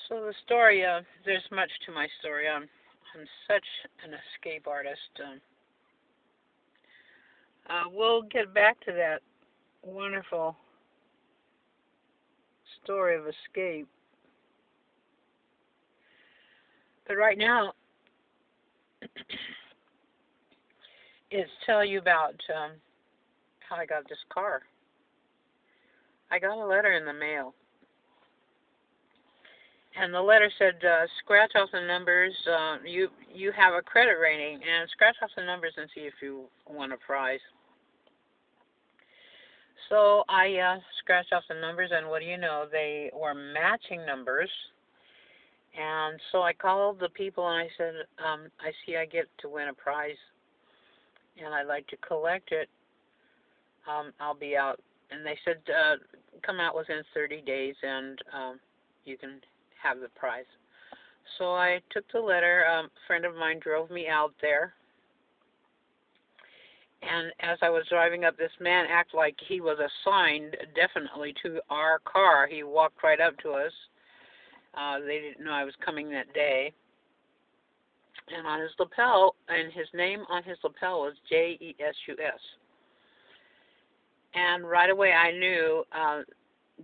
So the story, there's much to my story. I'm such an escape artist. We'll get back to that wonderful story of escape. But right now, is tell you about how I got this car. I got a letter in the mail, and the letter said, "Scratch off the numbers. You have a credit rating, and scratch off the numbers and see if you won a prize." So I scratched off the numbers, and what do you know? They were matching numbers. And so I called the people and I said, "I see I get to win a prize, and I'd like to collect it. I'll be out." And they said, "Come out within 30 days, and you can have the prize." So I took the letter. A friend of mine drove me out there. And as I was driving up, this man acted like he was assigned definitely to our car. He walked right up to us. They didn't know I was coming that day. And on his lapel, and his name on his lapel was Jesus. And right away I knew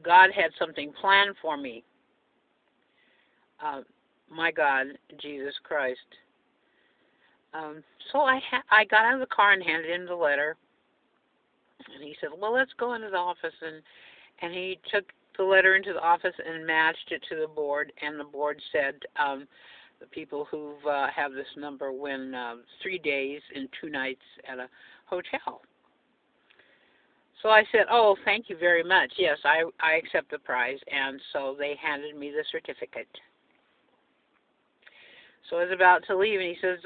God had something planned for me. My God, Jesus Christ. So I got out of the car and handed him the letter. And he said, "Well, let's go into the office." And he took the letter into the office and matched it to the board. And the board said, the people who have this number win 3 days and 2 nights at a hotel. So I said, "Oh, thank you very much. Yes, I accept the prize." And so they handed me the certificate. So I was about to leave, and he says,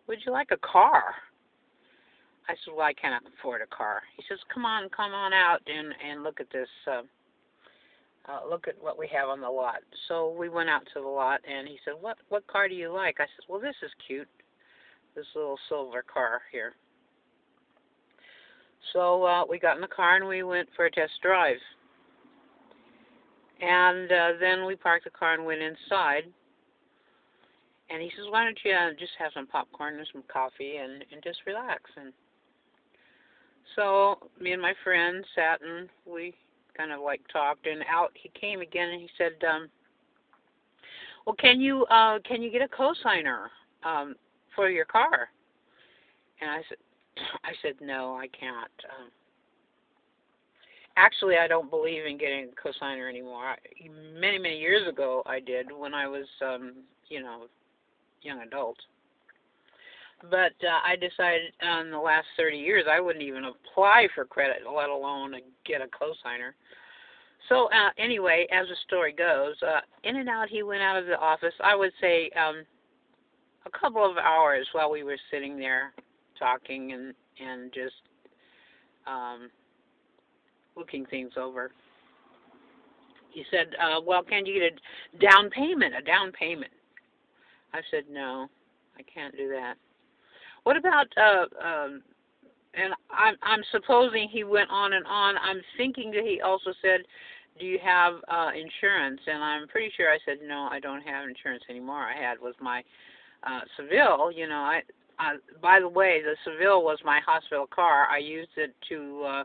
"Would you like a car?" I said, "Well, I can't afford a car." He says, come on out and look at this. Look at what we have on the lot." So we went out to the lot, and he said, "What car do you like?" I said, "Well, this is cute, this little silver car here." So we got in the car, and we went for a test drive. And then we parked the car and went inside. And he says, "Why don't you just have some popcorn and some coffee and just relax?" And so me and my friend sat, and we kind of like talked. And out he came again, and he said, "Well, can you get a cosigner for your car?" And I said, "No, I can't. Actually, I don't believe in getting a cosigner anymore. Many years ago, I did when I was, young adult. But I decided in the last 30 years I wouldn't even apply for credit, let alone get a cosigner." So anyway, as the story goes, in and out he went out of the office. I would say a couple of hours while we were sitting there talking and just looking things over. He said, "Well, can you get a down payment? A down payment?" I said, "No, I can't do that." "What about and I'm supposing he went on and on. I'm thinking that he also said, "Do you have insurance?" And I'm pretty sure I said, "No, I don't have insurance anymore. I had was my Seville. By the way, the Seville was my hospital car. I used it to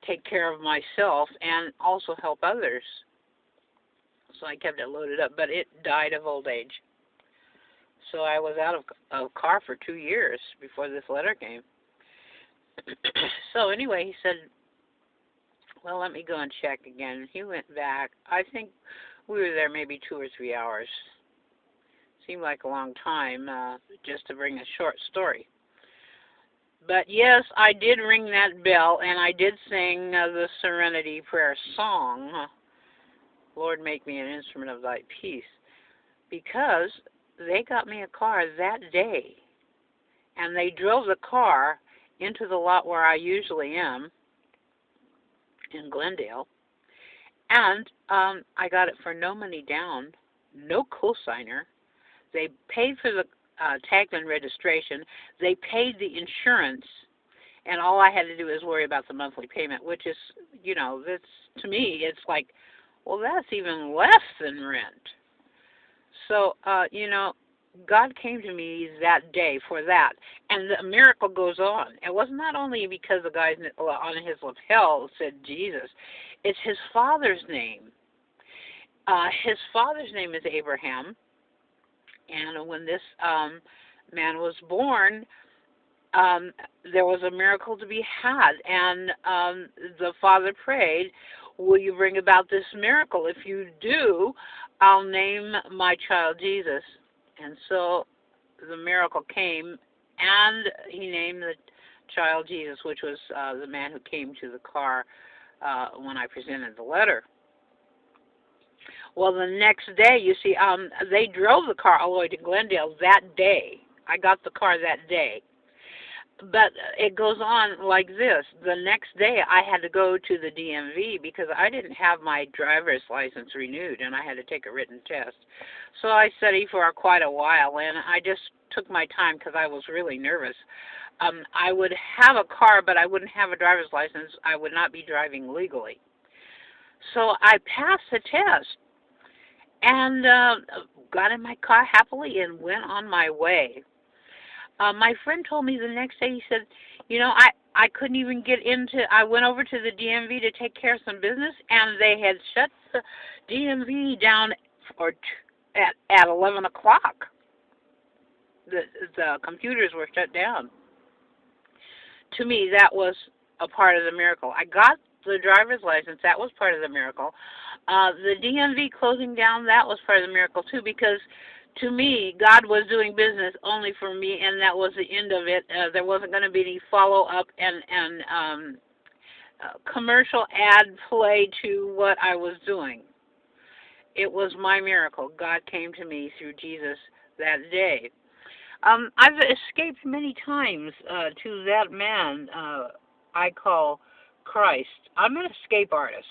take care of myself and also help others. So I kept it loaded up, but it died of old age. So I was out of car for 2 years before this letter came." So anyway, he said, "Well, let me go and check again." He went back. I think we were there maybe 2 or 3 hours. Seemed like a long time, just to bring a short story. But yes, I did ring that bell, and I did sing the Serenity Prayer song, "Lord, make me an instrument of thy peace," because they got me a car that day, and they drove the car into the lot where I usually am in Glendale, and I got it for no money down, no cosigner. They paid for the tag and registration. They paid the insurance, and all I had to do is worry about the monthly payment, which is, that's, to me, it's like, Well, that's even less than rent. So, God came to me that day for that. And the miracle goes on. It was not only because the guy on his lapel said Jesus, it's his father's name. His father's name is Abraham. And when this man was born, there was a miracle to be had. And the father prayed, will you bring about this miracle? If you do, I'll name my child Jesus. And so the miracle came, and he named the child Jesus, which was the man who came to the car when I presented the letter. Well, the next day, you see, they drove the car all the way to Glendale that day. I got the car that day. But it goes on like this. The next day, I had to go to the DMV because I didn't have my driver's license renewed, and I had to take a written test. So I studied for quite a while, and I just took my time because I was really nervous. I would have a car, but I wouldn't have a driver's license. I would not be driving legally. So I passed the test and got in my car happily and went on my way. My friend told me the next day, he said, I couldn't even get I went over to the DMV to take care of some business, and they had shut the DMV down at 11 o'clock. The computers were shut down. To me, that was a part of the miracle. I got the driver's license. That was part of the miracle. The DMV closing down, that was part of the miracle, too, because to me, God was doing business only for me, and that was the end of it. There wasn't going to be any follow-up and commercial ad play to what I was doing. It was my miracle. God came to me through Jesus that day. I've escaped many times to that man I call Christ. I'm an escape artist.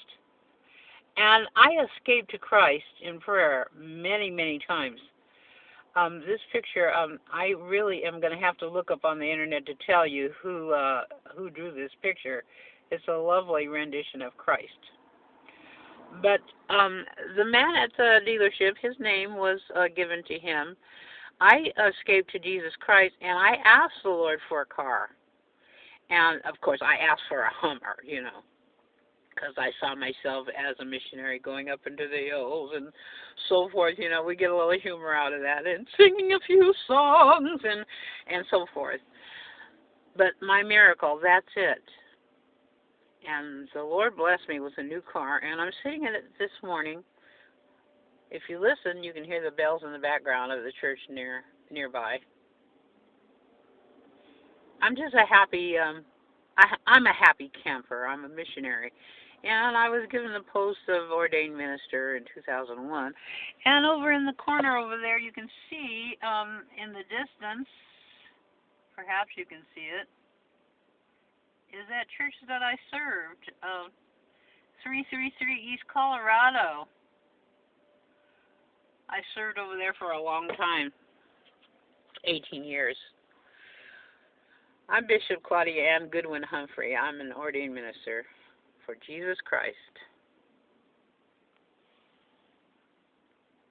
And I escaped to Christ in prayer many, many times. This picture, I really am going to have to look up on the internet to tell you who drew this picture. It's a lovely rendition of Christ. But the man at the dealership, his name was given to him. I escaped to Jesus Christ, and I asked the Lord for a car. And, of course, I asked for a Hummer, because I saw myself as a missionary going up into the hills and so forth. We get a little humor out of that, and singing a few songs and so forth. But my miracle, that's it. And the Lord blessed me with a new car, and I'm sitting in it this morning. If you listen, you can hear the bells in the background of the church nearby. I'm just a happy, I'm a happy camper. I'm a missionary. And I was given the post of ordained minister in 2001. And over in the corner over there, you can see in the distance, perhaps you can see it, is that church that I served, 333 East Colorado. I served over there for a long time, 18 years. I'm Bishop Claudia Ann Goodwin-Humphrey. I'm an ordained minister for Jesus Christ.